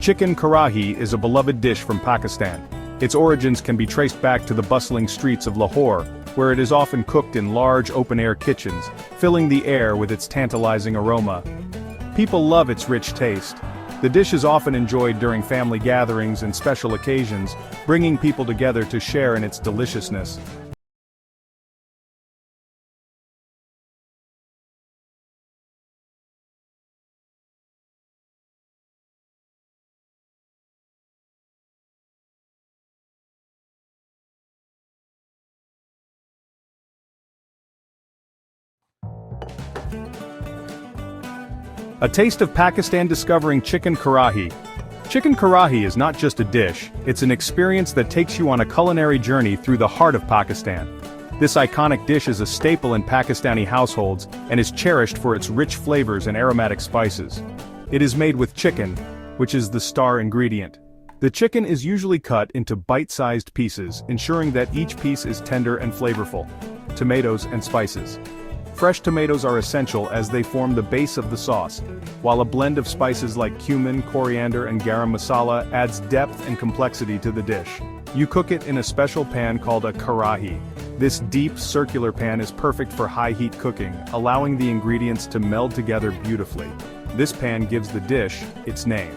Chicken karahi is a beloved dish from Pakistan. Its origins can be traced back to the bustling streets of Lahore, where it is often cooked in large open-air kitchens, filling the air with its tantalizing aroma. People love its rich taste. The dish is often enjoyed during family gatherings and special occasions, bringing people together to share in its deliciousness. A taste of Pakistan discovering chicken karahi. Chicken karahi is not just a dish, it's an experience that takes you on a culinary journey through the heart of Pakistan. This iconic dish is a staple in Pakistani households and is cherished for its rich flavors and aromatic spices. It is made with chicken, which is the star ingredient. The chicken is usually cut into bite-sized pieces, ensuring that each piece is tender and flavorful. Tomatoes and spices. Fresh tomatoes are essential as they form the base of the sauce, while a blend of spices like cumin, coriander and garam masala adds depth and complexity to the dish. You cook it in a special pan called a karahi. This deep, circular pan is perfect for high-heat cooking, allowing the ingredients to meld together beautifully. This pan gives the dish its name.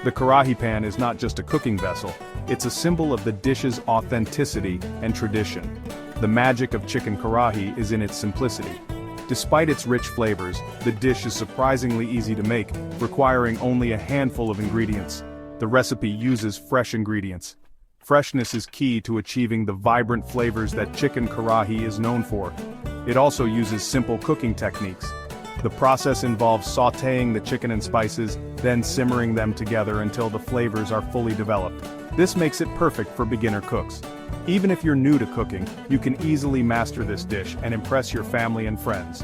The karahi pan is not just a cooking vessel, it's a symbol of the dish's authenticity and tradition. The magic of chicken karahi is in its simplicity. Despite its rich flavors, the dish is surprisingly easy to make, requiring only a handful of ingredients. The recipe uses fresh ingredients. Freshness is key to achieving the vibrant flavors that chicken karahi is known for. It also uses simple cooking techniques. The process involves sautéing the chicken and spices, then simmering them together until the flavors are fully developed. This makes it perfect for beginner cooks. Even if you're new to cooking, you can easily master this dish and impress your family and friends.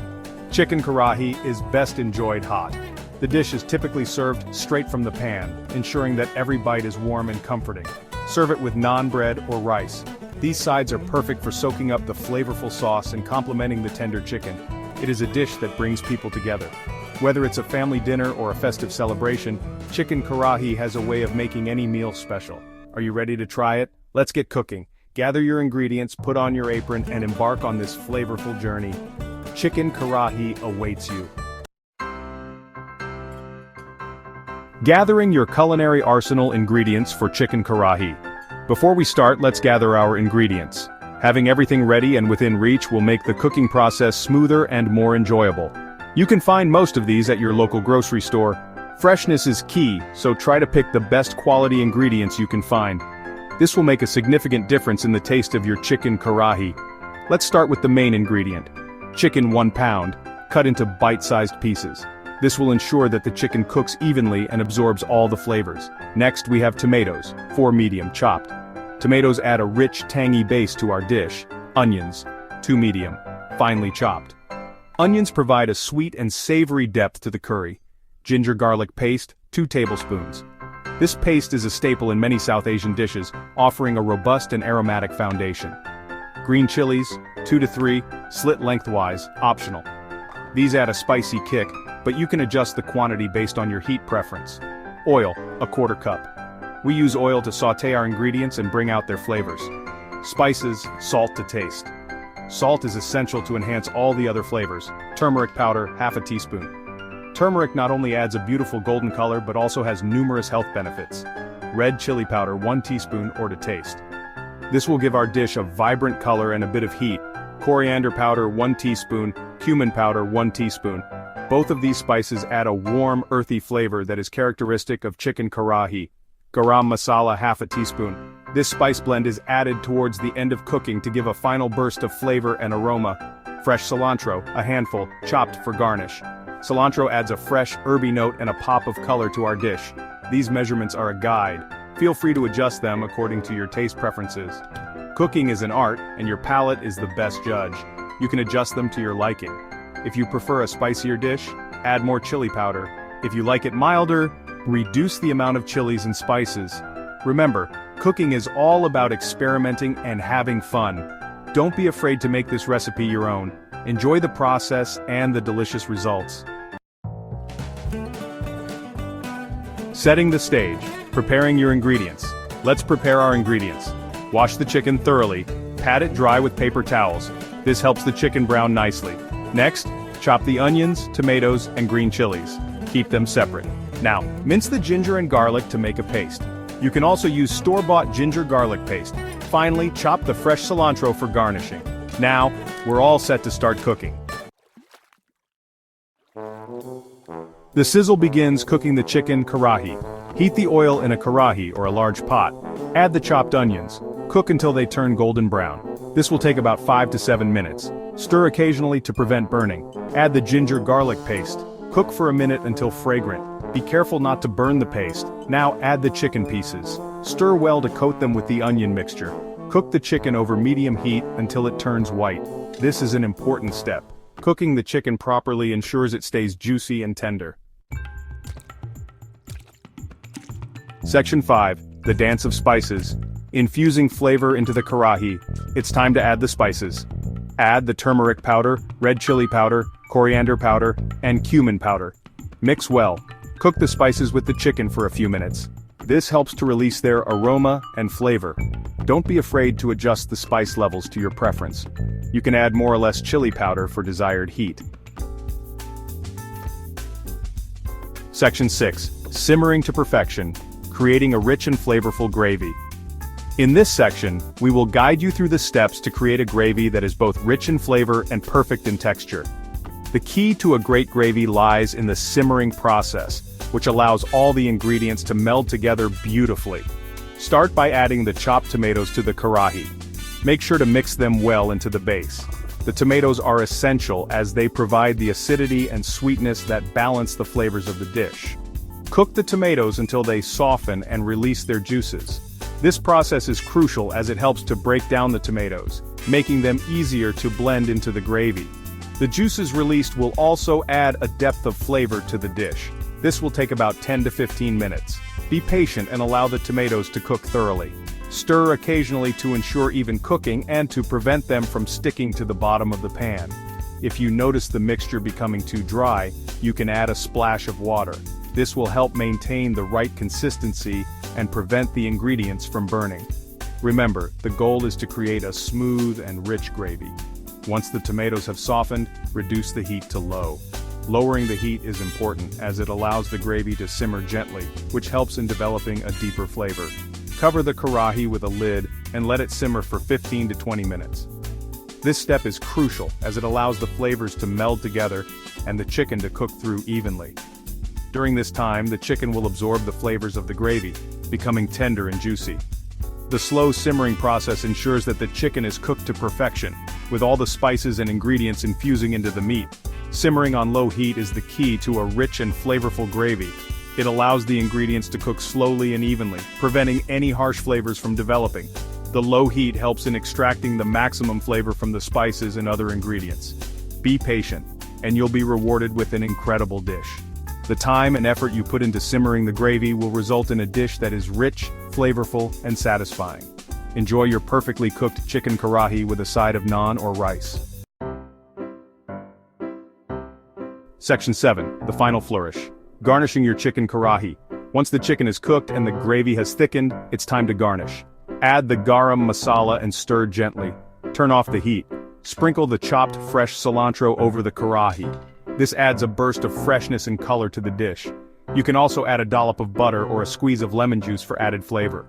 Chicken karahi is best enjoyed hot. The dish is typically served straight from the pan, ensuring that every bite is warm and comforting. Serve it with naan bread or rice. These sides are perfect for soaking up the flavorful sauce and complementing the tender chicken. It is a dish that brings people together. Whether it's a family dinner or a festive celebration, chicken karahi has a way of making any meal special. Are you ready to try it? Let's get cooking. Gather your ingredients, put on your apron, and embark on this flavorful journey. Chicken karahi awaits you. Gathering your culinary arsenal ingredients for chicken karahi. Before we start, let's gather our ingredients. Having everything ready and within reach will make the cooking process smoother and more enjoyable. You can find most of these at your local grocery store. Freshness is key, so try to pick the best quality ingredients you can find. This will make a significant difference in the taste of your chicken karahi. Let's start with the main ingredient. Chicken 1 pound, cut into bite-sized pieces. This will ensure that the chicken cooks evenly and absorbs all the flavors. Next we have tomatoes, 4 medium chopped. Tomatoes add a rich, tangy base to our dish. Onions, 2 medium, finely chopped. Onions provide a sweet and savory depth to the curry. Ginger garlic paste, 2 tablespoons. This paste is a staple in many South Asian dishes, offering a robust and aromatic foundation. Green chilies, 2 to 3, slit lengthwise, optional. These add a spicy kick, but you can adjust the quantity based on your heat preference. Oil, 1/4 cup. We use oil to sauté our ingredients and bring out their flavors. Spices, salt to taste. Salt is essential to enhance all the other flavors. Turmeric powder, 1/2 teaspoon. Turmeric not only adds a beautiful golden color but also has numerous health benefits. Red chili powder, 1 teaspoon or to taste. This will give our dish a vibrant color and a bit of heat. Coriander powder, 1 teaspoon, cumin powder, 1 teaspoon. Both of these spices add a warm, earthy flavor that is characteristic of chicken karahi. Garam masala, 1/2 teaspoon. This spice blend is added towards the end of cooking to give a final burst of flavor and aroma. Fresh cilantro, a handful, chopped for garnish. Cilantro adds a fresh, herby note and a pop of color to our dish. These measurements are a guide. Feel free to adjust them according to your taste preferences. Cooking is an art, and your palate is the best judge. You can adjust them to your liking. If you prefer a spicier dish, add more chili powder. If you like it milder, reduce the amount of chilies and spices. Remember, cooking is all about experimenting and having fun. Don't be afraid to make this recipe your own. Enjoy the process and the delicious results. Setting the stage. Preparing your ingredients. Let's prepare our ingredients. Wash the chicken thoroughly. Pat it dry with paper towels. This helps the chicken brown nicely. Next, chop the onions, tomatoes, and green chilies. Keep them separate. Now, mince the ginger and garlic to make a paste. You can also use store-bought ginger garlic paste. Finally, chop the fresh cilantro for garnishing. Now, we're all set to start cooking. The sizzle begins cooking the chicken karahi. Heat the oil in a karahi or a large pot. Add the chopped onions. Cook until they turn golden brown. This will take about 5 to 7 minutes. Stir occasionally to prevent burning. Add the ginger garlic paste. Cook for a minute until fragrant. Be careful not to burn the paste. Now add the chicken pieces. Stir well to coat them with the onion mixture. Cook the chicken over medium heat until it turns white. This is an important step. Cooking the chicken properly ensures it stays juicy and tender. Section 5. The Dance of Spices. Infusing flavor into the karahi. It's time to add the spices. Add the turmeric powder, red chili powder, coriander powder, and cumin powder. Mix well. Cook the spices with the chicken for a few minutes. This helps to release their aroma and flavor. Don't be afraid to adjust the spice levels to your preference. You can add more or less chili powder for desired heat. Section 6. Simmering to perfection. Creating a rich and flavorful gravy. In this section, we will guide you through the steps to create a gravy that is both rich in flavor and perfect in texture. The key to a great gravy lies in the simmering process, which allows all the ingredients to meld together beautifully. Start by adding the chopped tomatoes to the karahi. Make sure to mix them well into the base. The tomatoes are essential as they provide the acidity and sweetness that balance the flavors of the dish. Cook the tomatoes until they soften and release their juices. This process is crucial as it helps to break down the tomatoes, making them easier to blend into the gravy. The juices released will also add a depth of flavor to the dish. This will take about 10 to 15 minutes. Be patient and allow the tomatoes to cook thoroughly. Stir occasionally to ensure even cooking and to prevent them from sticking to the bottom of the pan. If you notice the mixture becoming too dry, you can add a splash of water. This will help maintain the right consistency and prevent the ingredients from burning. Remember, the goal is to create a smooth and rich gravy. Once the tomatoes have softened, reduce the heat to low. Lowering the heat is important as it allows the gravy to simmer gently, which helps in developing a deeper flavor. Cover the karahi with a lid and let it simmer for 15 to 20 minutes. This step is crucial as it allows the flavors to meld together and the chicken to cook through evenly. During this time, the chicken will absorb the flavors of the gravy, becoming tender and juicy. The slow simmering process ensures that the chicken is cooked to perfection, with all the spices and ingredients infusing into the meat. Simmering on low heat is the key to a rich and flavorful gravy. It allows the ingredients to cook slowly and evenly, preventing any harsh flavors from developing. The low heat helps in extracting the maximum flavor from the spices and other ingredients. Be patient, and you'll be rewarded with an incredible dish. The time and effort you put into simmering the gravy will result in a dish that is rich, flavorful, and satisfying. Enjoy your perfectly cooked chicken karahi with a side of naan or rice. Section 7. The Final Flourish. Garnishing your chicken karahi. Once the chicken is cooked and the gravy has thickened, it's time to garnish. Add the garam masala and stir gently. Turn off the heat. Sprinkle the chopped fresh cilantro over the karahi. This adds a burst of freshness and color to the dish. You can also add a dollop of butter or a squeeze of lemon juice for added flavor.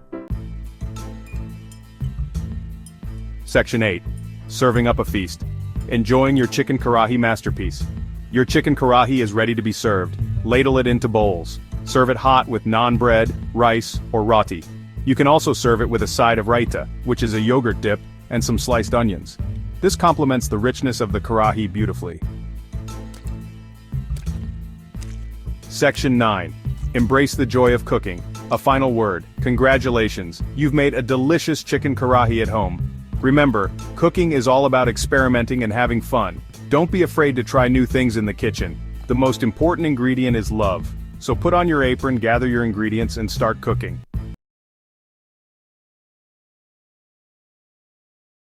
Section 8. Serving up a feast. Enjoying your chicken karahi masterpiece. Your chicken karahi is ready to be served. Ladle it into bowls. Serve it hot with naan bread, rice, or roti. You can also serve it with a side of raita, which is a yogurt dip, and some sliced onions. This complements the richness of the karahi beautifully. Section 9. Embrace the joy of cooking. A final word. Congratulations, you've made a delicious chicken karahi at home. Remember, cooking is all about experimenting and having fun. Don't be afraid to try new things in the kitchen. The most important ingredient is love. So put on your apron, gather your ingredients, and start cooking.